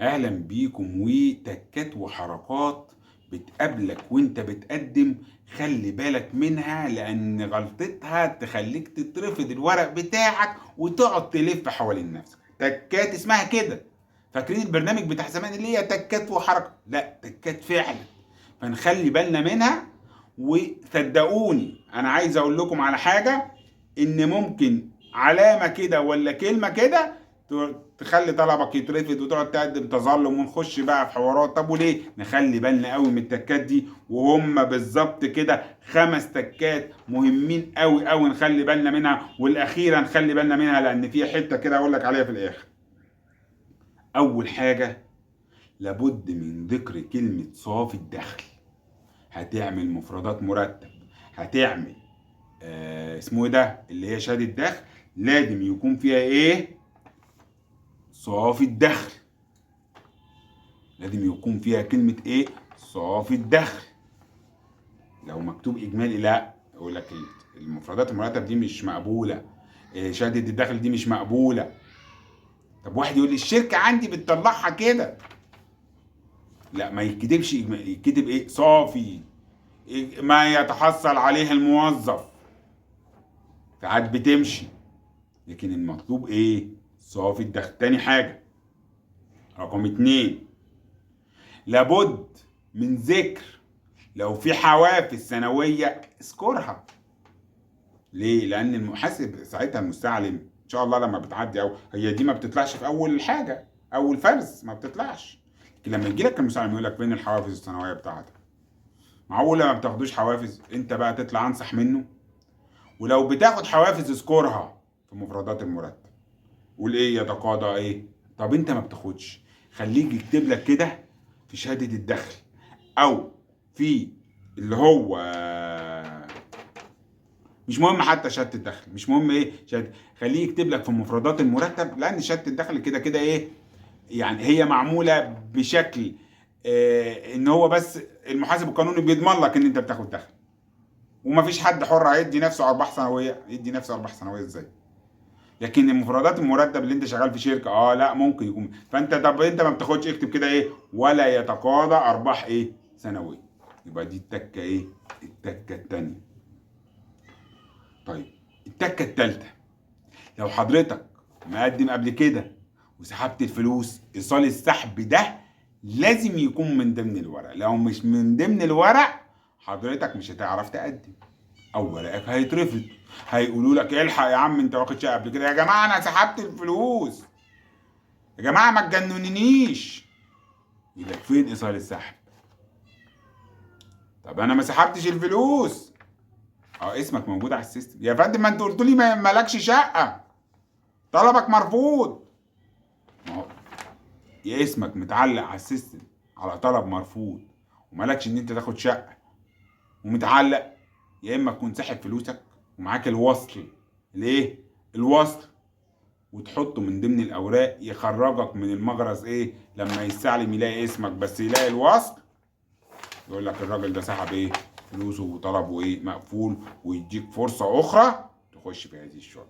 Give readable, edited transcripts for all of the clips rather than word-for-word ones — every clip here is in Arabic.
اهلا بيكم. وتكات وحركات بتقابلك وانت بتقدم، خلي بالك منها لان غلطتها تخليك تترفض الورق بتاعك وتقعد تلف حوالين نفسك. تكات اسمها كده. فاكرين البرنامج بتاع زمان اللي هي تكات وحركة؟ لا، تكات فعلا. فنخلي بالنا منها. وصدقوني انا عايز اقول لكم على حاجة، ان ممكن علامة كده ولا كلمة كده تخلي طلبك يترفض وتقعد تقدم تظلم ونخش بقى في حوارات. طب وليه؟ نخلي بالنا قوي من التكات دي، وهم بالظبط كده 5 تكات مهمين قوي قوي نخلي بالنا منها، والاخيره نخلي بالنا منها لان في حته كده اقول لك عليها في الاخر. اول حاجه، لابد من ذكر كلمه صافي الدخل. هتعمل مفردات مرتب، هتعمل اسمه ايه ده اللي هي شهاده دخل، لازم يكون فيها ايه؟ صافي الدخل. لازم يكون فيها كلمة ايه؟ صافي الدخل. لو مكتوب اجمالي لا، يقول لك المفردات المرتب دي مش مقبولة، شهادة الدخل دي مش مقبولة. طب واحد يقول لي الشركة عندي بتطلعها كده. لا، ما يكتبش اجمالي، يكتب ايه؟ صافي ما يتحصل عليه الموظف. ساعات بتمشي، لكن المطلوب ايه؟ صافي الدخل. تاني حاجة، رقم 2، لابد من ذكر لو في حوافز سنوية اذكرها. ليه؟ لأن المحاسب ساعتها المستعلم إن شاء الله لما بتعدي، أو هي دي ما بتطلعش في أول حاجة، أول فرز ما بتطلعش. لكن لما يجي لك المستعلم يقول لك فين الحوافز السنوية بتاعتك؟ معقولة ما بتاخدوش حوافز؟ أنت بقى تطلع أنصح منه. ولو بتاخد حوافز اذكرها في مفردات المرتب. قول إيه؟ يتقاضى إيه؟ طب أنت ما بتاخدش، خليك يكتب لك كده في شهادة الدخل، أو في اللي هو مش مهم حتى شهاده الدخل، مش مهم ايه شهاده، خليه يكتب لك في مفردات المرتب، لان شهاده الدخل كده كده ايه، يعني هي معموله بشكل ان هو بس المحاسب القانوني بيضمن لك ان انت بتاخد دخل. ومفيش حد حر هيدي نفسه ارباح سنويه، يدي نفسه ارباح سنويه ازاي؟ لكن المفردات المرتب اللي انت شغال في شركه لا ممكن يكون. فانت طب انت ما بتاخدش، اكتب كده ايه؟ ولا يتقاضى ارباح ايه سنويه. يبقى دي التكه ايه؟ التكه الثانيه. طيب، التكه الثالثه، لو حضرتك مقدم قبل كده وسحبت الفلوس، ايصال السحب ده لازم يكون من ضمن الورق. لو مش من ضمن الورق حضرتك مش هتعرف تقدم، او ورقك هيترفض. هيقولوا لك الحق يا عم انت واخد شقه قبل كده. يا جماعه انا سحبت الفلوس، يا جماعه ما تجننونيش. يقول لك فين ايصال السحب؟ طب انا ما سحبتش الفلوس. اسمك موجود على السيستم يا فندم، ما انت قلت لي مالكش شقه، طلبك مرفوض. ما هو يا اسمك متعلق على السيستم على طلب مرفوض ومالكش ان انت تاخد شقه ومتعلق، يا اما تكون ساحب فلوسك ومعاك الوصل. الايه؟ الوصل. وتحطه من ضمن الاوراق يخرجك من المجرز ايه لما يستعلم يلاقي اسمك بس يلاقي الوصل، يقول لك الراجل ده سحب ايه فلوسه وطلبه ايه مقفول، ويديك فرصه اخرى تخش في هذه الشغل.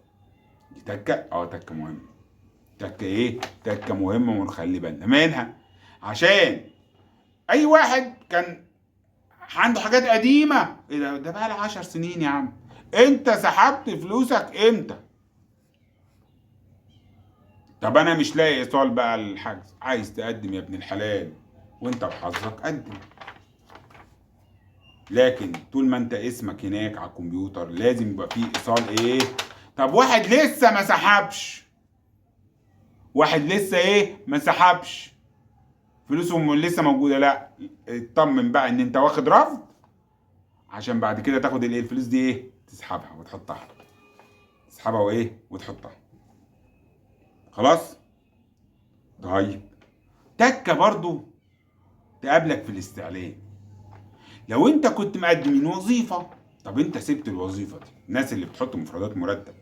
دي تكه تكه مهمه. تكه ايه؟ تكه مهمه ونخلي بالنا منها، عشان اي واحد كان عنده حاجات قديمه. ايه ده بقى له 10 سنين يا عم، انت سحبت فلوسك امتى؟ طب انا مش لاقي ايصال بقى الحجز. عايز تقدم يا ابن الحلال وانت بحظك قدم، لكن طول ما انت اسمك هناك على الكمبيوتر لازم يبقى فيه ايصال ايه. طب واحد لسه ما سحبش، واحد لسه ايه ما سحبش فلوسه لسه موجوده، لا اطمن بقى ان انت واخد رفض، عشان بعد كده تاخد الايه الفلوس دي ايه تسحبها وتحطها. تسحبها وايه وتحطها. خلاص. طيب، تكه برضو تقابلك في الاستعلام. لو انت كنت مقدم من وظيفه، طب انت سبت الوظيفه دي، الناس اللي بتحط مفردات مرتب،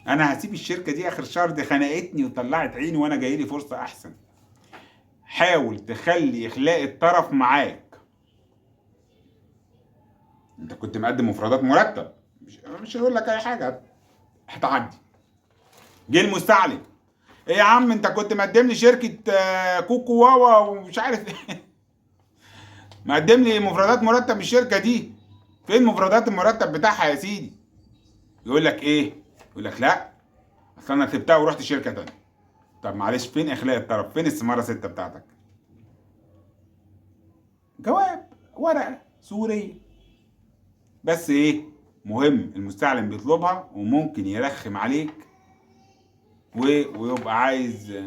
انا هسيب الشركه دي اخر شهر، دي خنقتني وطلعت عيني وانا جاي لي فرصه احسن. حاول تخلي اخلاء الطرف معاك. انت كنت مقدم مفردات مرتب، مش هيقول لك اي حاجه، هتعدي. جه المستعلم ايه يا عم انت كنت مقدم لي شركه كوكو واوا ومش عارف ايه. مقدم لي مفردات مرتب الشركه دي، فين مفردات المرتب بتاعها يا سيدي؟ يقول لك ايه؟ يقول لك لا اصل انا سبتها ورحت شركه تانيه. طب معلش، فين اخلاء الطرف؟ فين السماره 6 بتاعتك؟ جواب ورقه سوريه، بس ايه مهم؟ المستعلم بيطلبها وممكن يرخم عليك ويبقى عايز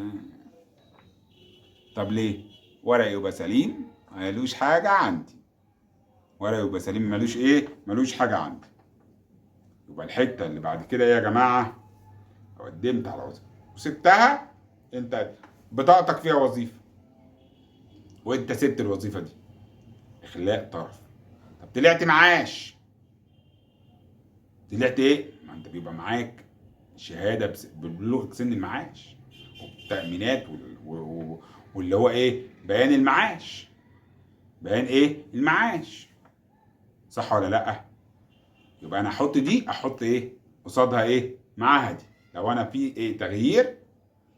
طب ليه؟ ورق يبقى سليم مالوش حاجه عندي، ورق يبقى سليم مالوش ايه؟ مالوش حاجه عندي. يبقى الحته اللي بعد كده ايه يا جماعه؟ قدمت على وظيفه وسبتها، انت بطاقتك فيها وظيفه وانت سبت الوظيفه دي، اخلاء طرف. طب طلعت معاش، طلعت ايه؟ ما انت بيبقى معاك شهاده ببلوغ سن المعاش والتامينات واللي هو ايه؟ بيان المعاش، بيان ايه؟ المعاش، صح ولا لا؟ يبقى انا احط دي، احط ايه قصادها؟ ايه معاها دي؟ لو انا في ايه تغيير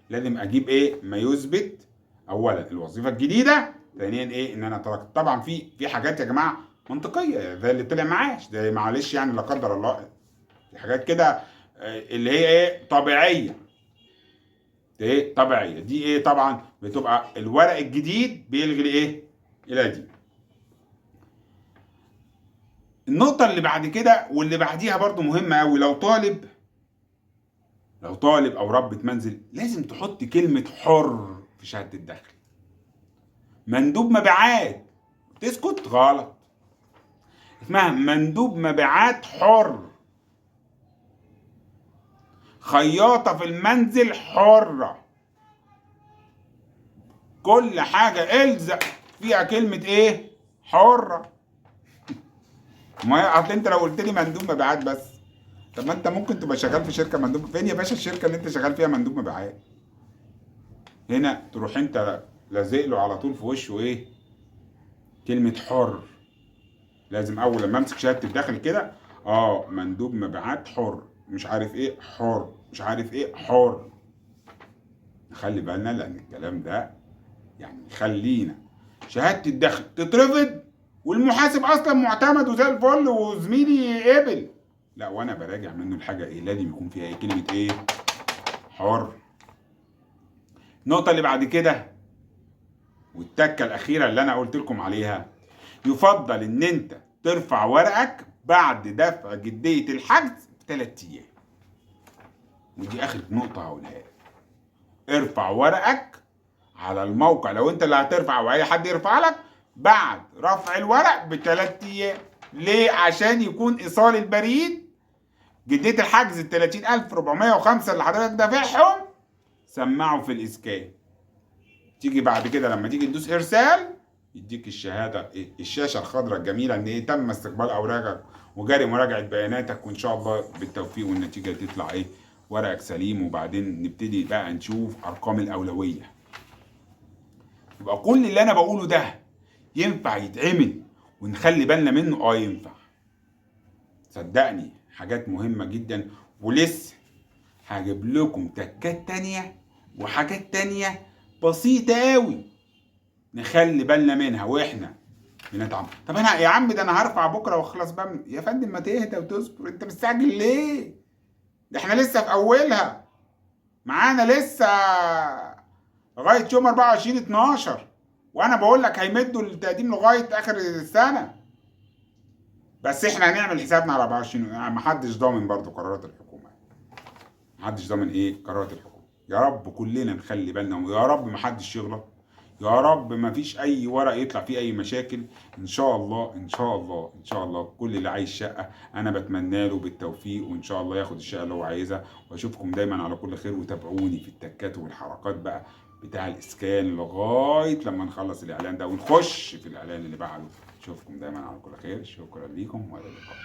لازم اجيب ايه ما يثبت اولا الوظيفه الجديده، ثانيا ايه ان انا تركت. طبعا في حاجات يا جماعه منطقيه زي اللي طلع معاش، زي معلش يعني لا قدر الله، في حاجات كده اللي هي ايه طبيعيه، ايه طبيعيه دي ايه طبعا بتبقى الورق الجديد بيلغي الايه القديم. النقطه اللي بعد كده واللي بعديها برضو مهمه قوي، لو طالب او ربة منزل لازم تحط كلمه حر في شهاده الدخل. مندوب مبيعات تسكت؟ غلط، اسمها مندوب مبيعات حر. خياطة في المنزل حرة. كل حاجة الزق فيها كلمة ايه؟ حرة. ما اصل انت لو قلت لي مندوب مبيعات بس، طب ما انت ممكن تبقى شغال في شركة مندوب. فين يا باشا الشركة اللي انت شغال فيها مندوب مبيعات؟ هنا تروح انت لازق له على طول في وشه ايه؟ كلمة حر. لازم اول لما امسك شهادة الدخل كده مندوب مبيعات حر، مش عارف ايه حر، مش عارف ايه حر. نخلي بالنا لان الكلام ده يعني يخلينا شهاده الدخل تترفض والمحاسب اصلا معتمد وزي الفل وزميلي قبل، لا وانا براجع منه الحاجه ايه لازم يكون فيها ايه كلمه ايه؟ حر. النقطه اللي بعد كده والتكه الاخيره اللي انا قلت لكم عليها، يفضل ان انت ترفع ورقك بعد دفع جديه الحجز ب3 ايام. ودي اخر نقطه هقولها لك، ارفع ورقك على الموقع لو انت اللي هترفع او اي حد يرفع لك بعد رفع الورق ب3 ايام. ليه؟ عشان يكون ايصال البريد جدية الحجز ال 30,405 اللي حضرتك دافعهم سمعوا في الاسكان. تيجي بعد كده لما تيجي تدوس ارسال يديك الشهاده الشاشه الخضراء الجميله ان ايه تم استقبال اوراقك وجاري مراجعه بياناتك، وان شاء الله بالتوفيق والنتيجه تطلع ايه ورقك سليم. وبعدين نبتدي بقى نشوف ارقام الاولويه. يبقى كل اللي انا بقوله ده ينفع يتعمل ونخلي بالنا منه؟ ينفع، صدقني حاجات مهمة جدا. ولسه هجيب لكم تكات تانية وحاجات تانية بسيطة قوي نخلي بالنا منها واحنا بنتعامل. طب انا يا عم ده انا هرفع بكره واخلص بقى يا فندم ما تهدى وتصبر، انت مستعجل ليه؟ ده احنا لسه في اولها، معانا لسه لغايه يوم 24/12، وانا بقول لك هيمدوا التقديم لغايه اخر السنه. بس احنا هنعمل حسابنا على 24، يعني محدش ضامن برضو قرارات الحكومه، محدش ضامن ايه قرارات الحكومه. يا رب كلنا نخلي بالنا ويا رب محدش يغلط، يا رب ما فيش اي ورق يطلع فيه اي مشاكل. ان شاء الله ان شاء الله ان شاء الله كل اللي عايز شقه انا بتمنى له بالتوفيق، وان شاء الله ياخد الشقه اللي هو عايزها. واشوفكم دايما على كل خير، وتابعوني في التكات والحركات بقى بتاع الاسكان لغايه لما نخلص الاعلان ده ونخش في الاعلان اللي بعده. اشوفكم دايما على كل خير، شكرا ليكم والى اللقاء.